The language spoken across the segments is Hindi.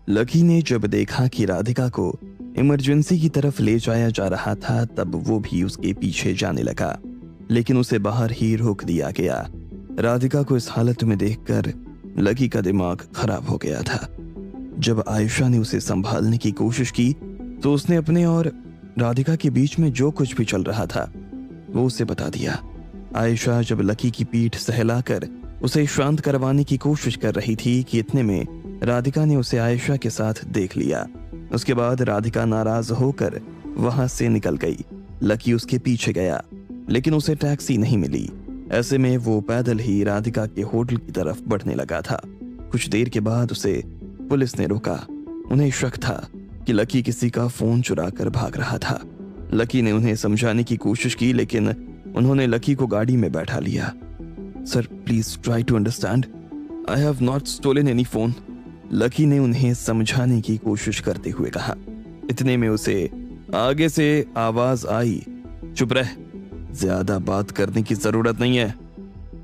लकी ने जब देखा कि राधिका को इमरजेंसी की तरफ ले जाया जा रहा था तब वो भी उसके पीछे जाने लगा, लेकिन उसे बाहर ही रोक दिया गया। राधिका को इस हालत में देखकर लकी का दिमाग खराब हो गया था। जब आयशा ने उसे संभालने की कोशिश की तो उसने अपने और राधिका के बीच में जो कुछ भी चल रहा था वो उसे बता दिया। आयशा जब लकी की पीठ सहलाकर उसे शांत करवाने की कोशिश कर रही थी कि इतने में राधिका ने उसे आयशा के साथ देख लिया। उसके बाद राधिका नाराज होकर वहां से निकल गई। लकी उसके पीछे गया, लेकिन उसे टैक्सी नहीं मिली। ऐसे में वो पैदल ही राधिका के होटल की तरफ बढ़ने लगा था। कुछ देर के बाद उसे पुलिस ने रोका। उन्हें शक था कि लकी किसी का फोन चुरा कर भाग रहा था। लकी ने उन्हें समझाने की कोशिश की, लेकिन उन्होंने लकी को गाड़ी में बैठा लिया। Sir please try to understand, I have not stolen any phone, Lucky ने उन्हें समझाने की कोशिश करते हुए कहा। इतने में उसे आगे से आवाज आई, चुप रह, ज्यादा बात करने की जरूरत नहीं है।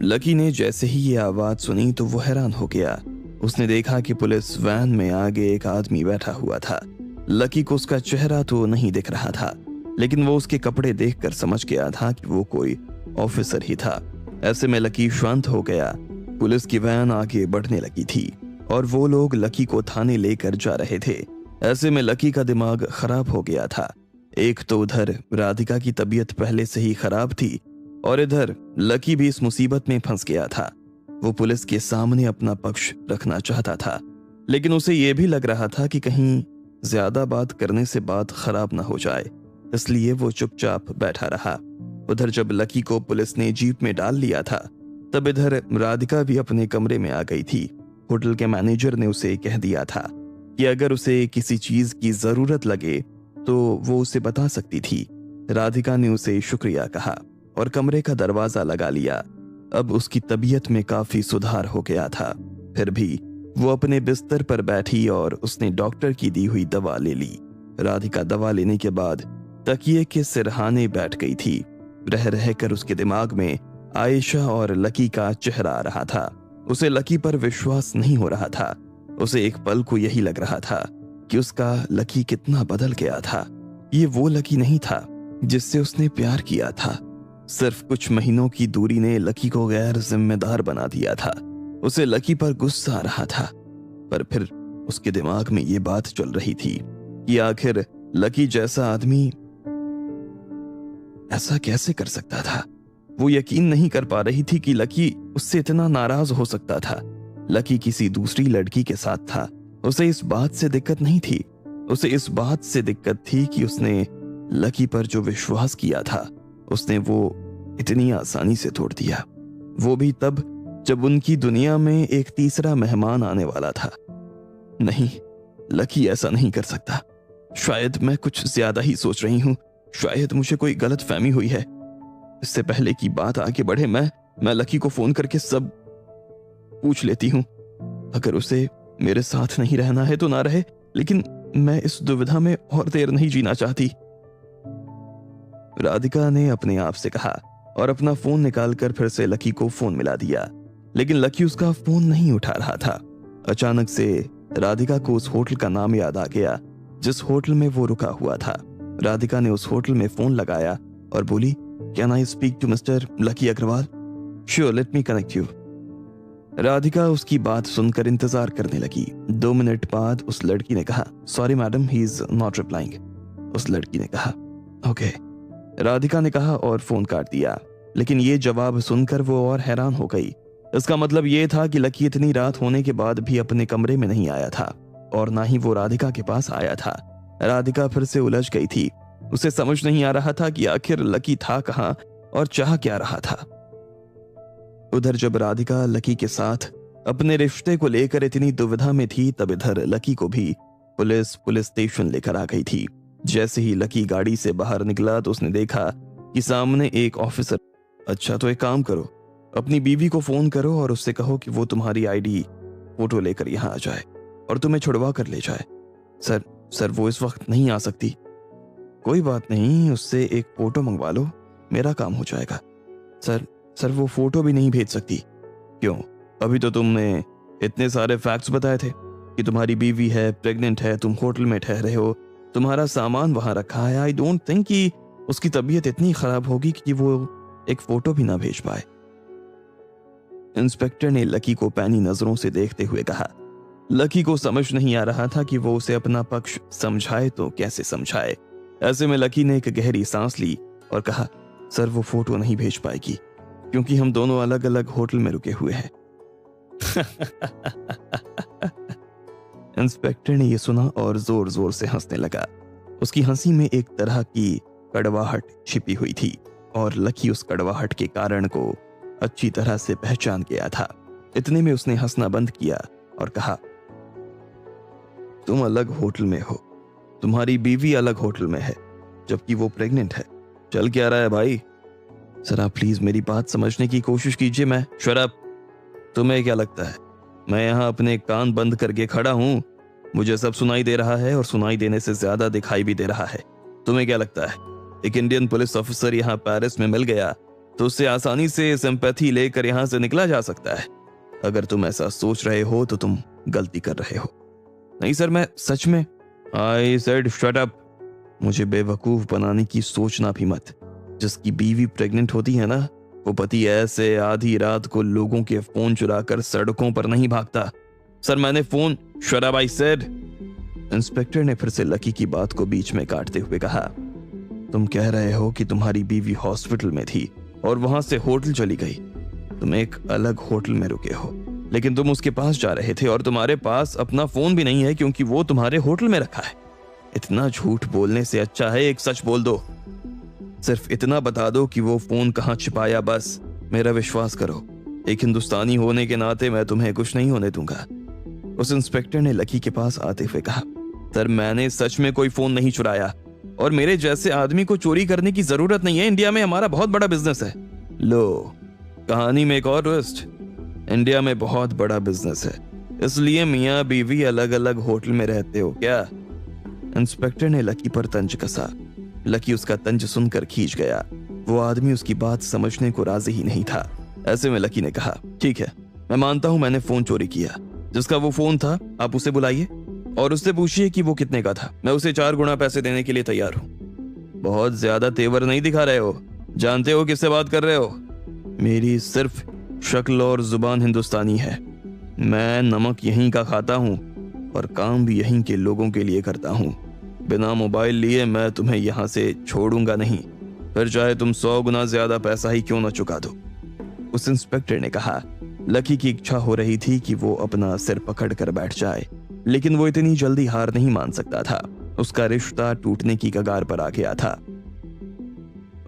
लकी ने जैसे ही ये आवाज सुनी तो वो हैरान हो गया। उसने देखा कि पुलिस वैन में आगे एक आदमी बैठा हुआ था। लकी को उसका चेहरा तो नहीं दिख रहा था, लेकिन वो उसके कपड़े देखकर समझ गया था कि वो कोई ऑफिसर ही था। ऐसे में लकी शांत हो गया। पुलिस की वैन आगे बढ़ने लगी थी और वो लोग लकी को थाने लेकर जा रहे थे। ऐसे में लकी का दिमाग खराब हो गया था। एक तो उधर राधिका की तबीयत पहले से ही खराब थी और इधर लकी भी इस मुसीबत में फंस गया था। वो पुलिस के सामने अपना पक्ष रखना चाहता था, लेकिन उसे यह भी लग रहा था कि कहीं ज्यादा बात करने से बात खराब ना हो जाए, इसलिए वो चुपचाप बैठा रहा। उधर जब लकी को पुलिस ने जीप में डाल लिया था तब इधर राधिका भी अपने कमरे में आ गई थी। होटल के मैनेजर ने उसे कह दिया था कि अगर उसे किसी चीज की जरूरत लगे तो वो उसे बता सकती थी। राधिका ने उसे शुक्रिया कहा और कमरे का दरवाजा लगा लिया। अब उसकी तबीयत में काफी सुधार हो गया था। फिर भी वो अपने बिस्तर पर बैठी और उसने डॉक्टर की दी हुई दवा ले ली। राधिका दवा लेने के बाद तकिए के सिरहाने बैठ गई थी। रह रहकर उसके दिमाग में आयशा और लकी का चेहरा आ रहा था। उसे लकी पर विश्वास नहीं हो रहा था। उसे एक पल को यही लग रहा था कि उसका लकी कितना बदल गया था। ये वो लकी नहीं था जिससे उसने प्यार किया था। सिर्फ कुछ महीनों की दूरी ने लकी को गैर जिम्मेदार बना दिया था। उसे लकी पर गुस्सा आ रहा था, पर फिर उसके दिमाग में ये बात चल रही थी कि आखिर लकी जैसा आदमी ऐसा कैसे कर सकता था। वो यकीन नहीं कर पा रही थी कि लकी उससे इतना नाराज हो सकता था। लकी किसी दूसरी लड़की के साथ था। उसे इस बात से दिक्कत नहीं थी। उसे इस बात से दिक्कत थी कि उसने लकी पर जो विश्वास किया था उसने वो इतनी आसानी से तोड़ दिया, वो भी तब जब उनकी दुनिया में एक तीसरा मेहमान आने वाला था। नहीं, लकी ऐसा नहीं कर सकता। शायद मैं कुछ ज्यादा ही सोच रही हूं। शायद मुझे कोई गलत फहमी हुई है। इससे पहले की बात आगे बढ़े मैं लकी को फोन करके सब पूछ लेती हूं। अगर उसे मेरे साथ नहीं रहना है तो ना रहे, लेकिन मैं इस दुविधा में और देर नहीं जीना चाहती, राधिका ने अपने आप से कहा और अपना फोन निकालकर फिर से लकी को फोन मिला दिया। लेकिन लकी उसका फोन नहीं उठा रहा था। अचानक से राधिका को उस होटल का नाम याद आ गया जिस होटल में वो रुका हुआ था। राधिका ने उस होटल में फोन लगाया और बोली, can I speak to mister Lucky Agrawal? Sure, let me connect you. Radhika उसकी बात सुनकर इंतजार करने लगी। 2 मिनट बाद उस लड़की ने कहा, sorry madam, he is not replying. उस लड़की ने कहा, ओके। राधिका ने कहा और फोन काट दिया। लेकिन ये जवाब सुनकर वो और हैरान हो गई। इसका मतलब ये था कि लकी इतनी रात होने के बाद भी अपने कमरे में नहीं आया था और ना ही वो राधिका के पास आया था। राधिका फिर से उलझ गई थी। उसे समझ नहीं आ रहा था कि आखिर लकी था कहां और चाह क्या रहा था। उधर जब राधिका लकी के साथ अपने रिश्ते को लेकर इतनी दुविधा में थी तब इधर लकी को भी पुलिस स्टेशन लेकर आ गई थी। जैसे ही लकी गाड़ी से बाहर निकला तो उसने देखा कि सामने एक ऑफिसर। अच्छा, तो एक काम करो, अपनी बीवी को फोन करो और उससे कहो कि वो तुम्हारी आईडी फोटो लेकर यहाँ आ जाए और तुम्हें छुड़वा कर ले जाए। सर वो इस वक्त नहीं आ सकती। कोई बात नहीं, उससे एक फोटो मंगवा लो, मेरा काम हो जाएगा। सर वो फोटो भी नहीं भेज सकती। क्यों? अभी तो तुमने इतने सारे फैक्ट्स बताए थे। कि तुम्हारी बीवी है, प्रेग्नेंट है, तुम होटल में ठहरे हो, तुम्हारा सामान वहां रखा है। आई डोंट थिंक कि उसकी तबीयत इतनी खराब होगी कि वो एक फोटो भी ना भेज पाए। इंस्पेक्टर ने लकी को पैनी नजरों से देखते हुए कहा। लकी को समझ नहीं आ रहा था कि वो उसे अपना पक्ष समझाए तो कैसे समझाए। ऐसे में लकी ने एक गहरी सांस ली और कहा, सर वो फोटो नहीं भेज पाएगी क्योंकि हम दोनों अलग अलग होटल में रुके हुए हैं। इंस्पेक्टर ने यह सुना और जोर जोर से हंसने लगा। उसकी हंसी में एक तरह की कड़वाहट छिपी हुई थी और लकी उस कड़वाहट के कारण को अच्छी तरह से पहचान गया था। इतने में उसने हंसना बंद किया और कहा, तुम अलग होटल में हो, तुम्हारी बीवी अलग होटल में है, जबकि वो प्रेग्नेंट है। चल क्या रहा है भाई? सर आप प्लीज मेरी बात समझने की कोशिश कीजिए। मैं शराब, तुम्हें क्या लगता है मैं यहाँ अपने कान बंद करके खड़ा हूँ? मुझे सब सुनाई दे रहा है और सुनाई देने से ज्यादा दिखाई भी दे रहा है। तुम्हें क्या लगता है एक इंडियन पुलिस ऑफिसर यहाँ पेरिस में मिल गया तो उससे आसानी से सिंपैथी लेकर यहाँ से निकला जा सकता है? अगर तुम ऐसा सोच रहे हो तो तुम गलती कर रहे हो। नहीं सर मैं सच में। I said shut up. मुझे बेवकूफ बनाने की सोचना भी मत। जिसकी बीवी प्रेग्नेंट होती है ना, वो पति ऐसे आधी रात को लोगों के फोन चुराकर सड़कों पर नहीं भागता। सर मैंने phone. Shut up I said. Inspector ने फिर से लकी की बात को बीच में काटते हुए कहा, तुम कह रहे हो कि तुम्हारी बीवी हॉस्पिटल में थी और वहां से होटल चली गई। तुम एक अलग होटल में रुके हो, लेकिन तुम उसके पास जा रहे थे और तुम्हारे पास अपना फोन भी नहीं है क्योंकि वो तुम्हारे होटल में रखा है। इतना झूठ बोलने से अच्छा है एक सच बोल दो। सिर्फ इतना बता दो कि वो फोन कहाँ छिपाया, बस मेरा विश्वास करो। एक हिंदुस्तानी होने के नाते मैं तुम्हें कुछ नहीं होने दूंगा। उस इंस्पेक्टर ने लकी के पास आते हुए कहा, सर मैंने सच में कोई फोन नहीं चुराया और मेरे जैसे आदमी को चोरी करने की जरूरत नहीं है। इंडिया में हमारा बहुत बड़ा बिजनेस है। लो कहानी में एक और ट्विस्ट। इंडिया में बहुत बड़ा बिजनेस है, इसलिए मियाँ बीवी अलग अलग होटल में रहते हो क्या? इंस्पेक्टर ने लकी पर तंज कसा। लकी उसका तंज सुनकर खींच गया। वो आदमी उसकी बात समझने को राजी ही नहीं था। ऐसे में लकी ने कहा, ठीक है मैं मानता हूं मैंने फोन चोरी किया। जिसका वो फोन था आप उसे बुलाइए और उससे पूछिए कि वो कितने का था। मैं उसे 4 गुना पैसे देने के लिए तैयार हूं। बहुत ज्यादा तेवर नहीं दिखा रहे हो। जानते हो किससे बात कर रहे हो? मेरी सिर्फ शक्ल और जुबान हिंदुस्तानी है। मैं नमक यहीं का खाता हूं और काम भी यहीं के लोगों के लिए करता हूं। बिना मोबाइल लिए मैं तुम्हें यहां से छोड़ूंगा नहीं, फिर चाहे तुम 100 गुना ज्यादा पैसा ही क्यों न चुका दो। उस इंस्पेक्टर ने कहा। लकी की इच्छा हो रही थी कि वो अपना सिर पकड़ कर बैठ जाए, लेकिन वो इतनी जल्दी हार नहीं मान सकता था। उसका रिश्ता टूटने की कगार पर आ गया था।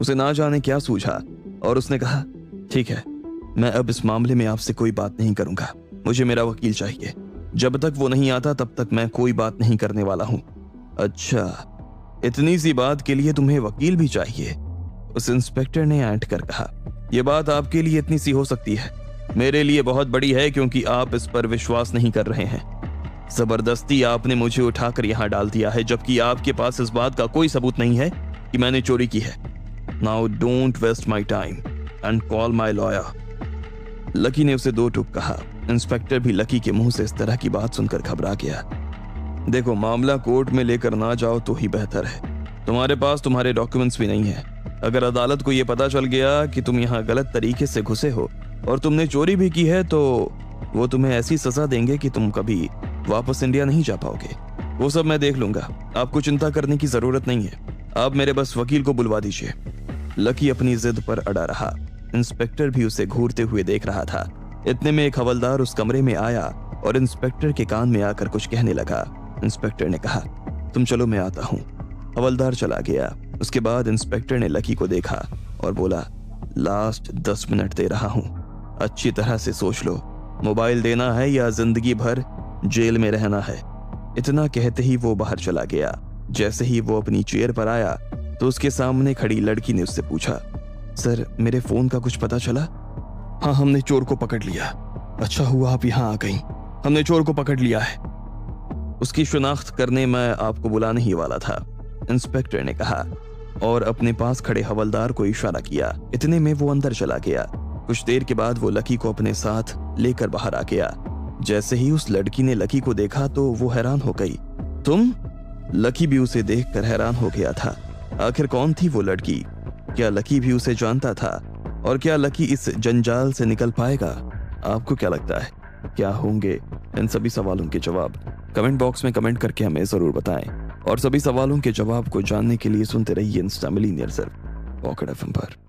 उसे ना जाने क्या सूझा और उसने कहा, ठीक है मैं अब इस मामले में आपसे कोई बात नहीं करूंगा। मुझे मेरा वकील चाहिए। जब तक वो नहीं आता तब तक मैं कोई बात नहीं करने वाला हूं। अच्छा इतनी सी बात के लिए तुम्हें वकील भी चाहिए? उस इंस्पेक्टर ने ऐंठ कर कहा, यह बात आपके लिए इतनी सी हो सकती है, मेरे लिए बहुत बड़ी है क्योंकि आप इस पर विश्वास नहीं कर रहे हैं। जबरदस्ती आपने मुझे उठाकर यहां डाल दिया है, जबकि आपके पास इस बात का कोई सबूत नहीं है कि मैंने चोरी की है। Now don't waste my time and call my lawyer. Lucky ने उसे 2 टूक कहा। इंस्पेक्टर भी लकी के मुंह से इस तरह की बात सुनकर घबरा गया। देखो मामला कोर्ट में लेकर ना जाओ तो ही बेहतर है। तुम्हारे पास तुम्हारे डॉक्यूमेंट्स भी नहीं है। अगर अदालत को यह पता चल गया कि तुम यहाँ गलत तरीके से घुसे हो और तुमने चोरी भी की है तो वो तुम्हें ऐसी सजा देंगे कि तुम कभी वापस इंडिया नहीं जा पाओगे। वो सब मैं देख लूंगा, आपको चिंता करने की जरूरत नहीं है। आप मेरे बस वकील को बुलवा दीजिए। लकी अपनी जिद पर अड़ा रहा। इंस्पेक्टर भी उसे घूरते हुए देख रहा था। इतने में एक हवलदार उस कमरे में आया और इंस्पेक्टर के कान में आकर कुछ कहने लगा। इंस्पेक्टर ने कहा, तुम चलो मैं आता हूं। हवलदार चला गया। उसके बाद इंस्पेक्टर ने लकी को देखा और बोला, लास्ट 10 मिनट दे रहा हूं, अच्छी तरह से सोच लो, मोबाइल देना है या जिंदगी भर जेल में रहना है। इतना कहते ही वो बाहर चला गया। जैसे ही वो अपनी चेयर पर आया तो उसके सामने खड़ी लड़की ने उससे पूछा, सर मेरे फोन का कुछ पता चला? हाँ हमने चोर को पकड़ लिया। अच्छा हुआ आप यहाँ आ गई, हमने चोर को पकड़ लिया है। उसकी शिनाख्त करने मैं आपको बुलाने ही वाला था, इंस्पेक्टर ने कहा और अपने पास खड़े हवलदार को इशारा किया। इतने में वो अंदर चला गया। कुछ देर के बाद वो लकी को अपने साथ लेकर बाहर आ गया। जैसे ही उस लड़की ने लकी को देखा तो वो हैरान हो गई। तुम? लकी भी उसे देखकर हैरान हो गया था। आखिर कौन थी वो लड़की? क्या लकी भी उसे जानता था? और क्या लकी इस जंजाल से निकल पाएगा? आपको क्या लगता है, क्या होंगे इन सभी सवालों के जवाब? कमेंट बॉक्स में कमेंट करके हमें जरूर बताएं। और सभी सवालों के जवाब को जानने के लिए सुनते रहिए इंस्टा मिलीनियर सिर्फ पॉकेट एफएम पर।